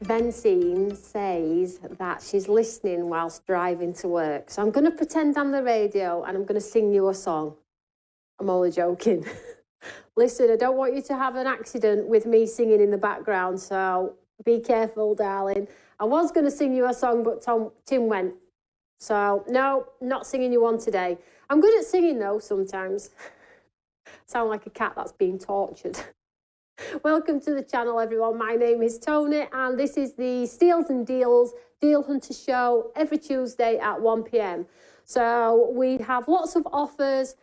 Bensine says that she's listening whilst driving to work. So I'm going to pretend I'm the radio and I'm going to sing you a song. I'm only joking. Listen, I don't want you to have an accident with me singing in the background, so be careful, darling. I was going to sing you a song, but Tim went. So, no, not singing you one today. I'm good at singing, though, sometimes. Sound like a cat that's being tortured. Welcome to the channel, everyone. My name is Toni, and this is the Steals and Deals Deal Hunter Show every Tuesday at 1 p.m. So we have lots of offers.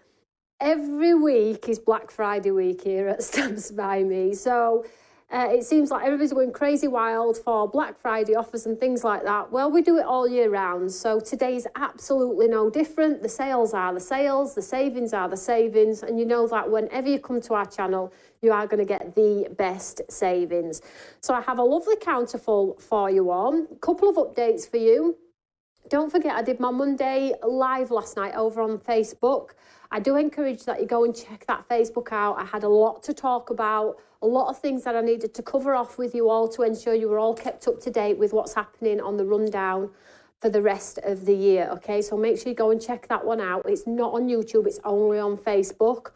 Every week is Black Friday week here at Stamps by Me. So it seems like everybody's going crazy wild for Black Friday offers and things like that. Well, we do it all year round. So today's absolutely no different. The sales are the sales, the savings are the savings. And you know that whenever you come to our channel, you are going to get the best savings. So I have a lovely counter full for you all. A couple of updates for you. Don't forget, I did my Monday live last night over on Facebook. I do encourage that you go and check that Facebook out. I had a lot to talk about, a lot of things that I needed to cover off with you all to ensure you were all kept up to date with what's happening on the rundown for the rest of the year, okay? So make sure you go and check that one out. It's not on YouTube, it's only on Facebook.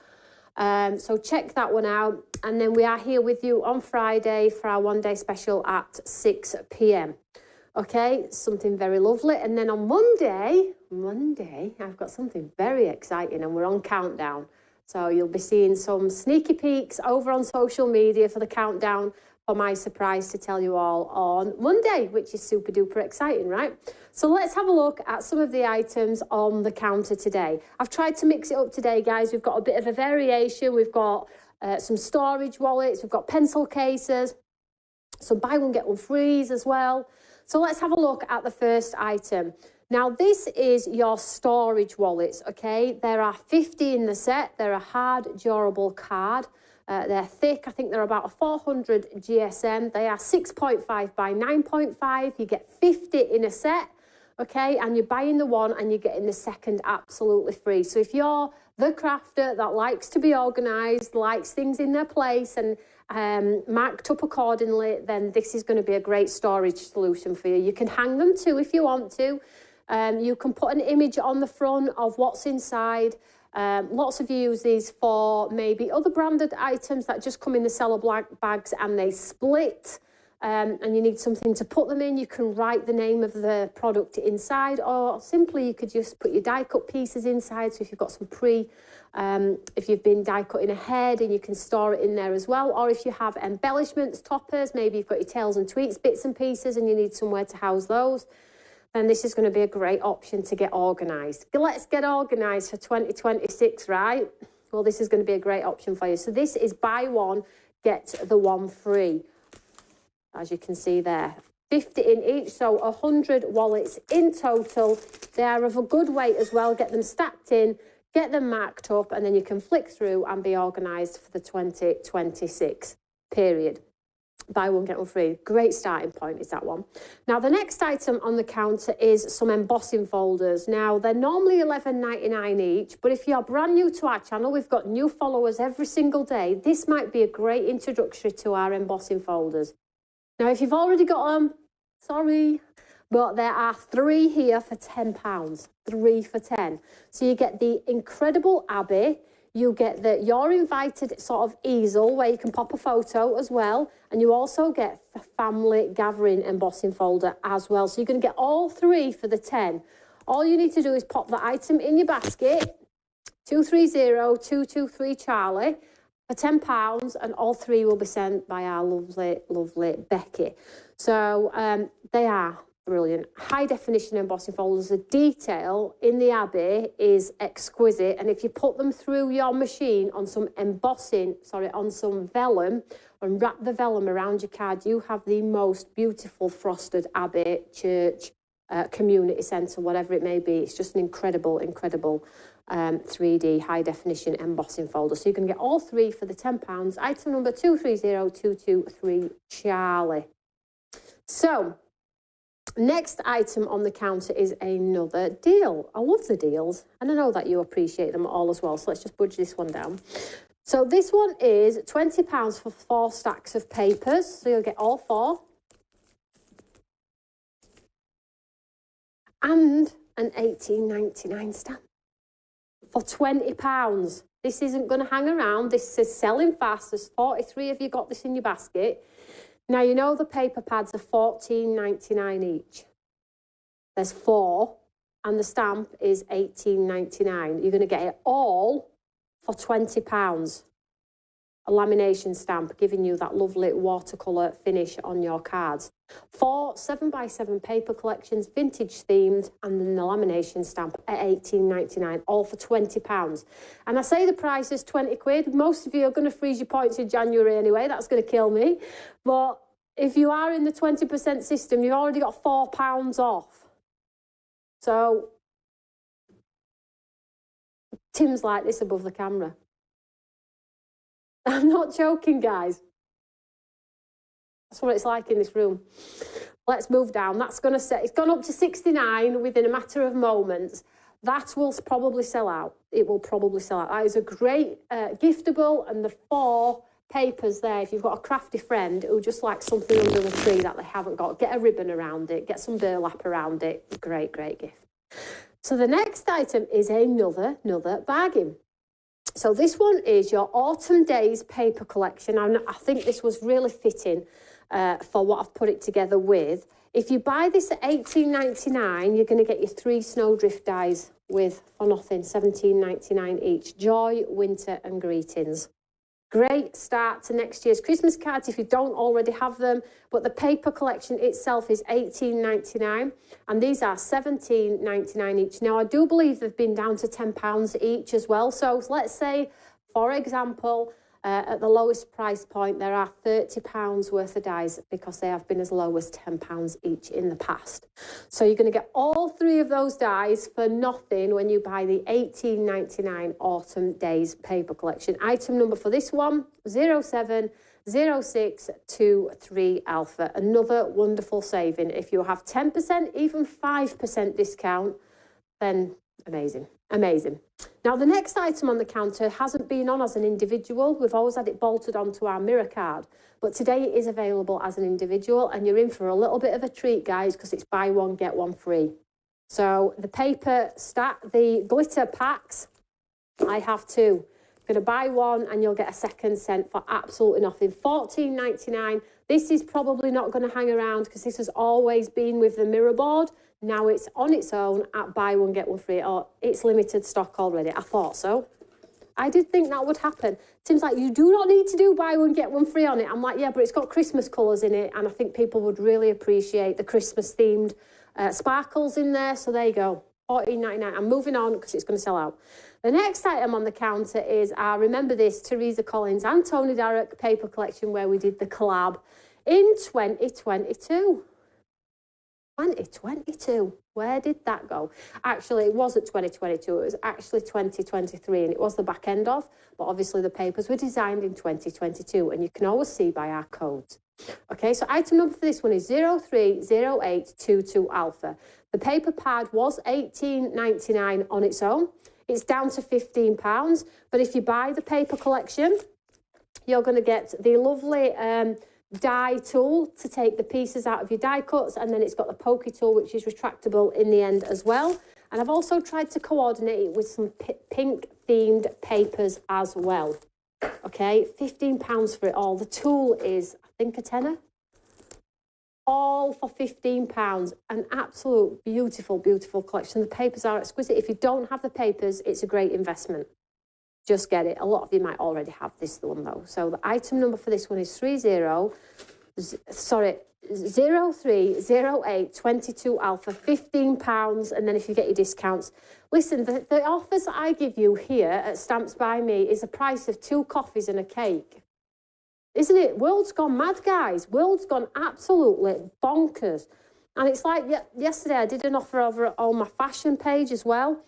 So check that one out. And then we are here with you on Friday for our one-day special at 6 p.m. Okay, something very lovely. And then on Monday, I've got something very exciting and we're on countdown. So you'll be seeing some sneaky peeks over on social media for the countdown for my surprise to tell you all on Monday, which is super duper exciting, right? So let's have a look at some of the items on the counter today. I've tried to mix it up today, guys. We've got a bit of a variation. We've got some storage wallets. We've got pencil cases, some buy one, get one frees as well. So let's have a look at the first item. Now, this is your storage wallets, okay? There are 50 in the set. They're a hard, durable card. They're thick. I think they're about a 400 GSM. They are 6.5 by 9.5. You get 50 in a set, okay? And you're buying the one and you're getting the second absolutely free. So if you're the crafter that likes to be organised, likes things in their place and marked up accordingly, then this is going to be a great storage solution for you. You can hang them too if you want to. You can put an image on the front of what's inside. Lots of you use these for maybe other branded items that just come in the cellar bags and they split. And you need something to put them in. You can write the name of the product inside, or simply you could just put your die cut pieces inside. So if you've got some if you've been die cutting ahead, and you can store it in there as well. Or if you have embellishments, toppers, maybe you've got your tails and tweets bits and pieces and you need somewhere to house those, then this is going to be a great option to get organised. Let's get organised for 2026, right? Well, this is going to be a great option for you. So this is buy one, get the one free. As you can see there, 50 in each, so 100 wallets in total. They are of a good weight as well. Get them stacked in, get them marked up, and then you can flick through and be organised for the 2026 period. Buy one, get one free. Great starting point is that one. Now, the next item on the counter is some embossing folders. Now, they're normally $11.99 each, but if you're brand new to our channel, we've got new followers every single day. This might be a great introductory to our embossing folders. Now, if you've already got them, sorry, but there are 3 here for £10. 3 for 10. So you get the incredible Abbey. You get your invited sort of easel where you can pop a photo as well. And you also get the family gathering embossing folder as well. So you're going to get all 3 for the 10. All you need to do is pop the item in your basket, 230223 Charlie, for £10, and all 3 will be sent by our lovely, lovely Becky. So they are brilliant. High definition embossing folders. The detail in the Abbey is exquisite. And if you put them through your machine on some on some vellum, and wrap the vellum around your card, you have the most beautiful frosted Abbey, church, community centre, whatever it may be. It's just an incredible, incredible 3D high definition embossing folder. So you can get all 3 for the £10. Item number 230223 Charlie. So next item on the counter is another deal. I love the deals, and I know that you appreciate them all as well. So let's just budge this one down. So this one is £20 for 4 stacks of papers. So you'll get all 4. and an £18.99 stamp for £20. This isn't going to hang around. This is selling fast. There's 43 of you got this in your basket. Now, you know the paper pads are £14.99 each. There's 4, and the stamp is £18.99. You're going to get it all for £20. A lamination stamp, giving you that lovely watercolour finish on your cards. 4 7x7 paper collections, vintage themed, and then the lamination stamp at £18.99, all for £20. And I say the price is 20 quid. Most of you are going to freeze your points in January anyway. That's going to kill me. But if you are in the 20% system, you've already got £4 off. So Tim's like this above the camera. I'm not joking, guys. That's what it's like in this room. Let's move down. That's going to set. It's gone up to 69 within a matter of moments. That will probably sell out. It will probably sell out. That is a great giftable, and the 4 papers there. If you've got a crafty friend who just likes something under the tree that they haven't got, get a ribbon around it, get some burlap around it. Great, great gift. So the next item is another bargain. So this one is your Autumn Days paper collection. And I think this was really fitting for what I've put it together with. If you buy this at £18.99, you're going to get your 3 snowdrift dies with, for nothing, £17.99 each. Joy, Winter and Greetings. Great start to next year's Christmas cards if you don't already have them. But the paper collection itself is £18.99, and these are £17.99 each. Now, I do believe they've been down to £10 each as well. So let's say, for example, at the lowest price point, there are £30 worth of dies because they have been as low as £10 each in the past. So you're going to get all 3 of those dies for nothing when you buy the £18.99 Autumn Days paper collection. Item number for this one, 070623 Alpha. Another wonderful saving. If you have 10%, even 5% discount, then amazing. Amazing. Now, the next item on the counter hasn't been on as an individual. We've always had it bolted onto our mirror card. But today it is available as an individual, and you're in for a little bit of a treat, guys, because it's buy one, get one free. So the paper stack, the glitter packs, I have 2. You're going to buy one and you'll get a second sent for absolutely nothing. £14.99. This is probably not going to hang around because this has always been with the mirror board. Now it's on its own at buy one, get one free, or it's limited stock already. I thought so. I did think that would happen. Tim's like, you do not need to do buy one, get one free on it. I'm like, yeah, but it's got Christmas colours in it, and I think people would really appreciate the Christmas-themed sparkles in there. So there you go, £14.99. I'm moving on because it's going to sell out. The next item on the counter is our Remember This, Teresa Collins and Toni Darroch paper collection, where we did the collab in 2022. 2022. Where did that go? Actually, it wasn't 2022. It was actually 2023, and it was the back end of. But obviously, the papers were designed in 2022, and you can always see by our codes. Okay, so item number for this one is 030822 Alpha. The paper pad was £18.99 on its own. It's down to £15. But if you buy the paper collection, you're going to get the lovely die tool to take the pieces out of your die cuts, and then it's got the pokey tool, which is retractable in the end as well. And I've also tried to coordinate it with some pink themed papers as well. Okay, £15 for it all. The tool is, I think, a tenner. All for £15. An absolute beautiful, beautiful collection. The papers are exquisite. If you don't have the papers, it's a great investment. Just get it. A lot of you might already have this one, though. So the item number for this one is 030822 Alpha, £15. And then if you get your discounts, listen, the offers that I give you here at Stamps by Me is the price of 2 coffees and a cake. Isn't it? World's gone mad, guys. World's gone absolutely bonkers. And it's like, yesterday I did an offer over on my fashion page as well.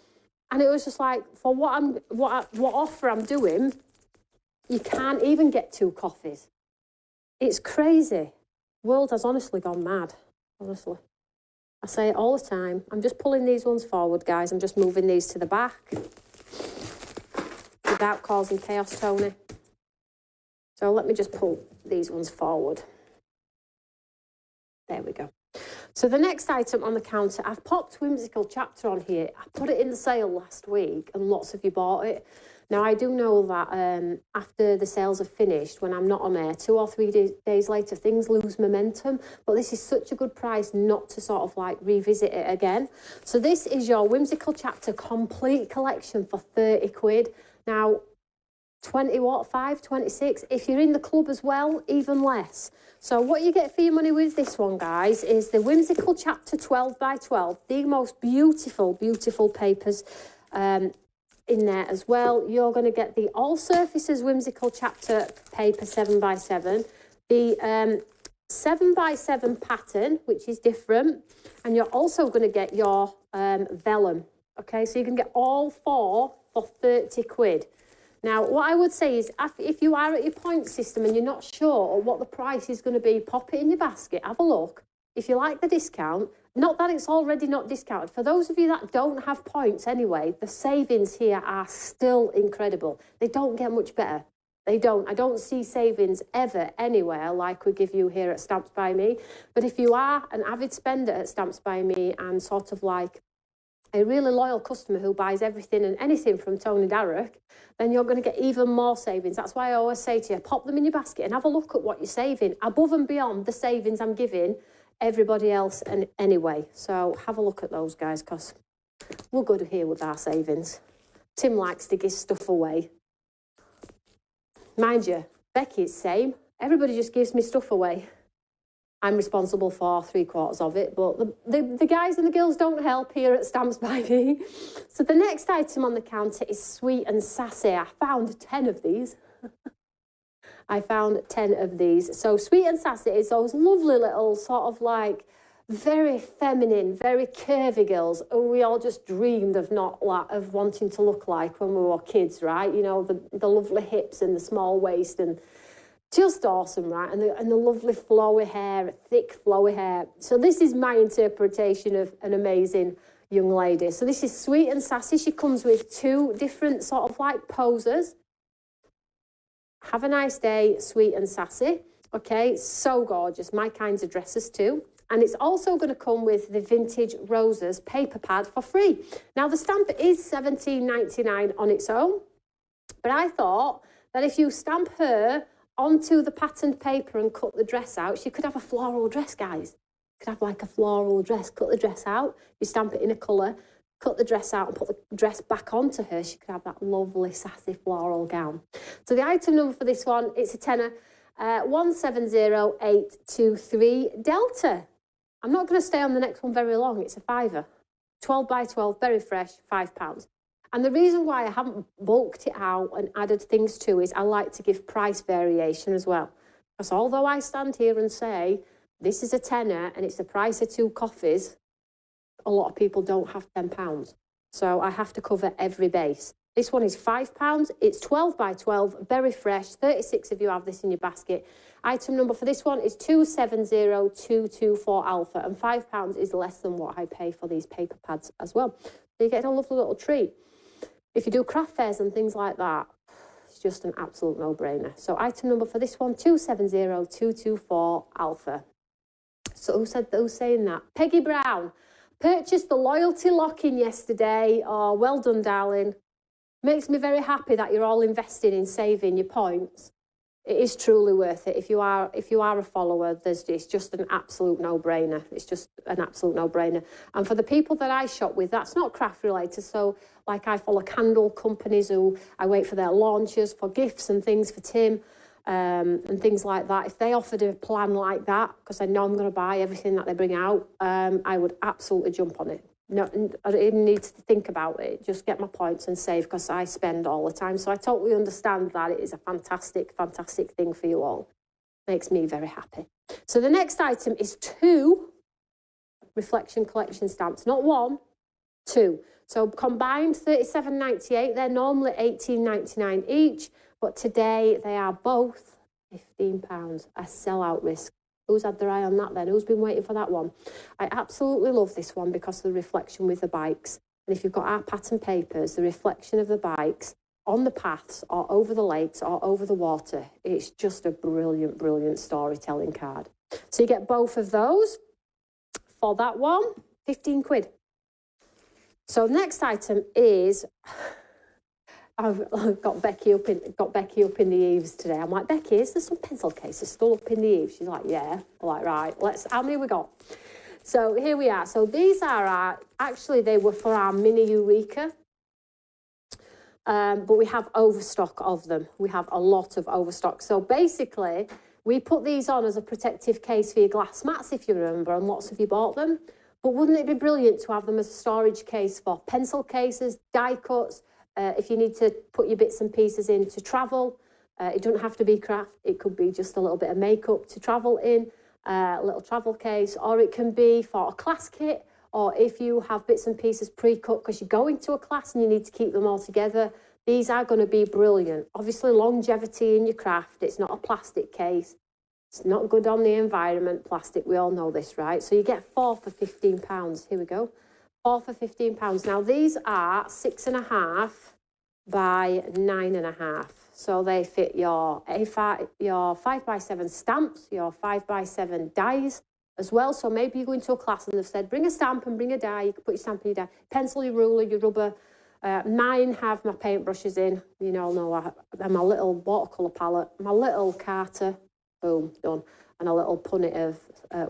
And it was just like, for what offer I'm doing, you can't even get 2 coffees. It's crazy. World has honestly gone mad, honestly. I say it all the time. I'm just pulling these ones forward, guys. I'm just moving these to the back without causing chaos, Tony. So let me just pull these ones forward. There we go. So the next item on the counter, I've popped Whimsical chapter on here. I put it in the sale last week and lots of you bought it. Now, I do know that after the sales are finished, when I'm not on air, 2 or 3 days later, things lose momentum. But this is such a good price not to sort of like revisit it again. So this is your Whimsical chapter complete collection for 30 quid. Now, 20 what, 5, 26? If you're in the club as well, even less. So what you get for your money with this one, guys, is the Whimsical chapter 12 by 12. The most beautiful, beautiful papers in there as well. You're going to get the All Surfaces Whimsical chapter paper 7 by 7. The 7 by 7 pattern, which is different. And you're also going to get your vellum. Okay, so you can get all 4 for 30 quid. Now, what I would say is, if you are at your point system and you're not sure what the price is going to be, pop it in your basket, have a look. If you like the discount, not that it's already not discounted. For those of you that don't have points anyway, the savings here are still incredible. They don't get much better. They don't. I don't see savings ever anywhere like we give you here at Stamps by Me. But if you are an avid spender at Stamps by Me and sort of like a really loyal customer who buys everything and anything from Toni Darroch, then you're going to get even more savings. That's why I always say to you, pop them in your basket and have a look at what you're saving, above and beyond the savings I'm giving everybody else and anyway. So have a look at those, guys, because we're good here with our savings. Tim likes to give stuff away. Mind you, Becky's same. Everybody just gives me stuff away. I'm responsible for 3/4 of it, but the guys and the girls don't help here at Stamps by Me. So the next item on the counter is Sweet and Sassy. I found 10 of these. I found 10 of these. So Sweet and Sassy is those lovely little sort of like very feminine, very curvy girls who we all just dreamed of of wanting to look like when we were kids, right? You know, the lovely hips and the small waist and just awesome, right? And the lovely flowy hair, thick flowy hair. So this is my interpretation of an amazing young lady. So this is Sweet and Sassy. She comes with 2 different sort of like poses. Have a nice day, Sweet and Sassy. Okay, so gorgeous. My kinds of dresses too. And it's also going to come with the Vintage Roses paper pad for free. Now, the stamp is $17.99 on its own. But I thought that if you stamp her onto the patterned paper and cut the dress out, she could have a floral dress, guys. Could have like a floral dress, cut the dress out, you stamp it in a colour, cut the dress out and put the dress back onto her. She could have that lovely sassy floral gown. So the item number for this one, it's a tenner, 170823 Delta. I'm not going to stay on the next one very long. It's a £5. 12 by 12, very fresh, £5. And the reason why I haven't bulked it out and added things to is I like to give price variation as well. Because although I stand here and say, this is a tenner and it's the price of 2 coffees, a lot of people don't have £10. So I have to cover every base. This one is £5. It's 12 by 12, very fresh. 36 of you have this in your basket. Item number for this one is 270224 Alpha. And £5 is less than what I pay for these paper pads as well. So you get a lovely little treat. If you do craft fairs and things like that, it's just an absolute no-brainer. So item number for this one, 270224 Alpha. So who's saying that? Peggy Brown purchased the loyalty lock-in yesterday. Oh, well done, darling. Makes me very happy that you're all investing in saving your points. It is truly worth it. If you are a follower, it's just an absolute no-brainer. It's just an absolute no-brainer. And for the people that I shop with, that's not craft related. So like I follow candle companies who I wait for their launches for gifts and things for Tim and things like that. If they offered a plan like that, because I know I'm going to buy everything that they bring out, I would absolutely jump on it. No, I don't even need to think about it. Just get my points and save, because I spend all the time. So I totally understand that it is a fantastic, fantastic thing for you all. Makes me very happy. So the next item is 2 Reflection Collection stamps. Not 1, 2. So combined $37.98. They're normally $18.99 each. But today they are both £15. A sellout risk. Who's had their eye on that then? Who's been waiting for that one? I absolutely love this one because of the reflection with the bikes. And if you've got our pattern papers, the reflection of the bikes on the paths or over the lakes or over the water, it's just a brilliant, brilliant storytelling card. So you get both of those for that one, 15 quid. So next item is, I've got Becky up in the eaves today. I'm like, Becky, is there some pencil cases still up in the eaves? She's like, yeah. I'm like, right, how many we got? So here we are. So these are actually, they were for our mini Eureka. But we have overstock of them. We have a lot of overstock. So basically, we put these on as a protective case for your glass mats, if you remember, and lots of you bought them. But wouldn't it be brilliant to have them as a storage case for pencil cases, die cuts, if you need to put your bits and pieces in to travel. It doesn't have to be craft. It could be just a little bit of makeup to travel in, a little travel case, or it can be for a class kit, or if you have bits and pieces pre-cut because you're going to a class and you need to keep them all together. These are going to be brilliant. Obviously, longevity in your craft. It's not a plastic case. It's not good on the environment, plastic. We all know this, right? So you get 4 for £15. Here we go. 4 for £15. Now, these are 6.5 by 9.5. So they fit your 5x7 stamps, your 5x7 dies as well. So maybe you go into a class and they've said, bring a stamp and bring a die. You can put your stamp in your die. Pencil, your ruler, your rubber. Mine have my paintbrushes in. You know, my little watercolour palette, my little Carter. Boom, done. And a little punnet of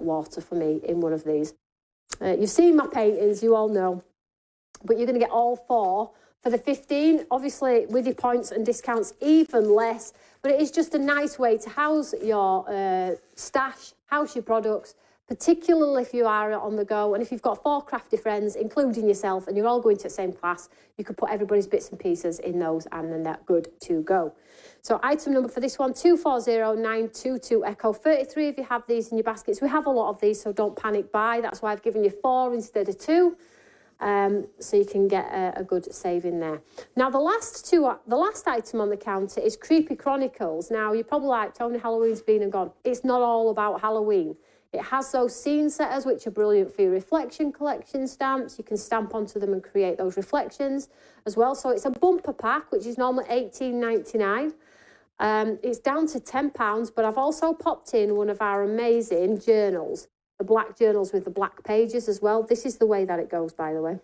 water for me in one of these. You've seen my paintings, you all know. But you're going to get all 4 for the 15. Obviously, with your points and discounts, even less. But it is just a nice way to house your stash, house your products, particularly if you are on the go. And if you've got 4 crafty friends, including yourself, and you're all going to the same class, you could put everybody's bits and pieces in those, and then they're good to go. So item number for this one, 240922 Echo. 33 if you have these in your baskets. We have a lot of these, so don't panic buy. That's why I've given you 4 instead of 2. So you can get a good saving there. Now, the last item on the counter is Creepy Chronicles. Now, you're probably like, Toni, Halloween's been and gone. It's not all about Halloween. It has those scene setters, which are brilliant for your reflection collection stamps. You can stamp onto them and create those reflections as well. So it's a bumper pack, which is normally $18.99. It's down to £10, but I've also popped in one of our amazing journals, the black journals with the black pages as well. This is the way that it goes, by the way.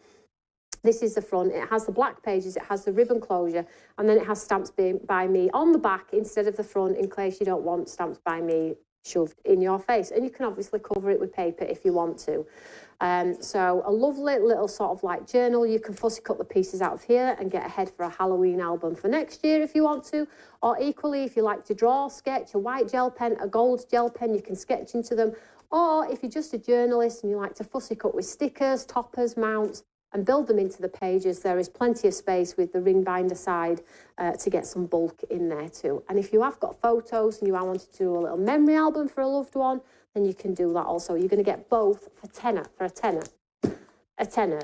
This is the front. It has the black pages, it has the ribbon closure, and then it has stamps by me on the back instead of the front, in case you don't want stamps by me shoved in your face. And you can obviously cover it with paper if you want to. So a lovely little sort of like journal. You can fussy cut the pieces out of here and get ahead for a Halloween album for next year if you want to. Or equally, if you like to draw, sketch, a white gel pen, a gold gel pen, you can sketch into them. Or if you're just a journalist and you like to fussy cut with stickers, toppers, mounts, and build them into the pages, there is plenty of space with the ring binder side to get some bulk in there too. And if you have got photos and you want to do a little memory album for a loved one, then you can do that also. You're going to get both for a tenner.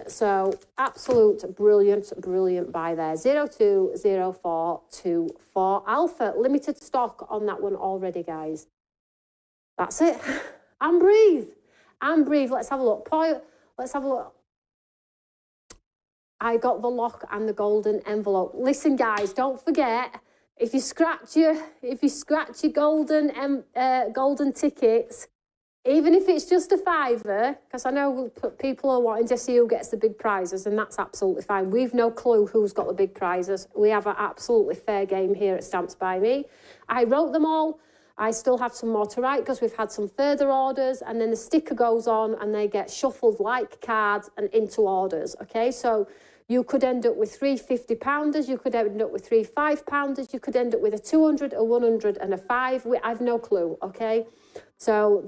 So absolute brilliant buy there. 020424 Alpha. Limited stock on that one already, guys. That's it. And breathe. Let's have a look. Let's have a look. I got the lock and the golden envelope. Listen, guys, don't forget, if you scratch your golden tickets, even if it's just a £5, because I know people are wanting to see who gets the big prizes, and that's absolutely fine. We've no clue who's got the big prizes. We have an absolutely fair game here at Stamps by Me. I wrote them all. I still have some more to write because we've had some further orders, and then the sticker goes on and they get shuffled like cards and into orders, okay? So you could end up with 3 50-pounders, you could end up with 3 5-pounders, you could end up with a 200, a 100 and a 5. I've no clue, okay? So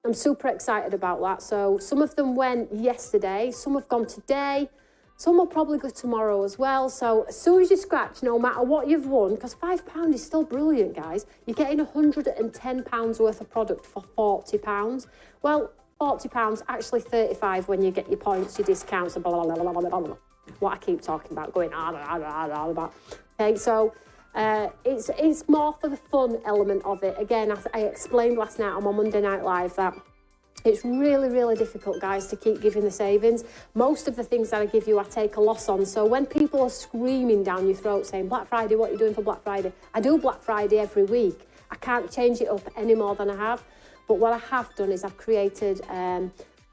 I'm super excited about that. So some of them went yesterday, some have gone today, some will probably go tomorrow as well. So as soon as you scratch, no matter what you've won, because £5 is still brilliant, guys, you're getting £110 worth of product for £40. Well, £40, actually 35 when you get your points, your discounts, and blah, blah, blah, blah, blah, blah. What I keep talking about, going about. Okay, so it's more for the fun element of it. Again, I explained last night on my Monday Night Live that it's really difficult, guys, to keep giving the savings. Most of the things that I give you, I take a loss on. So when people are screaming down your throat saying, Black Friday, what are you doing for Black Friday? I do Black Friday every week. I can't change it up any more than I have. But what I have done is I've created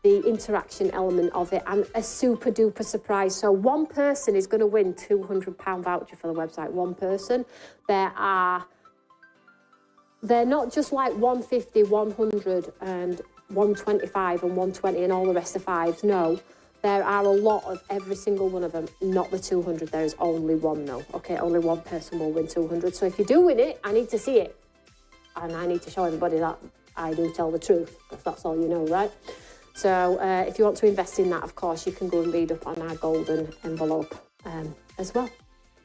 the interaction element of it, and a super duper surprise. So one person is going to win £200 voucher for the website. One person. They're not just like 150, 100 and 125 and 120 and all the rest of fives. No, there are a lot of every single one of them, not the 200. There is only one though. Okay, only one person will win 200. So if you do win it, I need to see it. And I need to show everybody that I do tell the truth, because that's all you know, right? So if you want to invest in that, of course, you can go and read up on our golden envelope as well.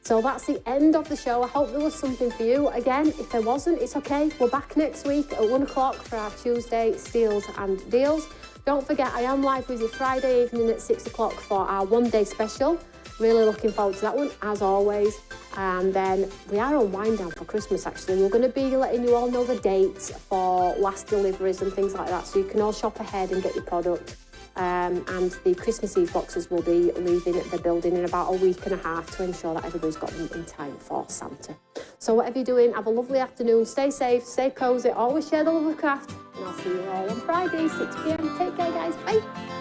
So that's the end of the show. I hope there was something for you. Again, if there wasn't, it's okay. We're back next week at 1 o'clock for our Tuesday steals and deals. Don't forget, I am live with you Friday evening at 6 o'clock for our one-day special. Really looking forward to that one, as always. And then we are on wind down for Christmas, actually. We're going to be letting you all know the dates for last deliveries and things like that, so you can all shop ahead and get your product. And the Christmas Eve boxes will be leaving the building in about a week and a half to ensure that everybody's got them in time for Santa. So whatever you're doing, have a lovely afternoon. Stay safe, stay cosy, always share the love of craft. And I'll see you all on Friday, 6 p.m. Take care, guys. Bye.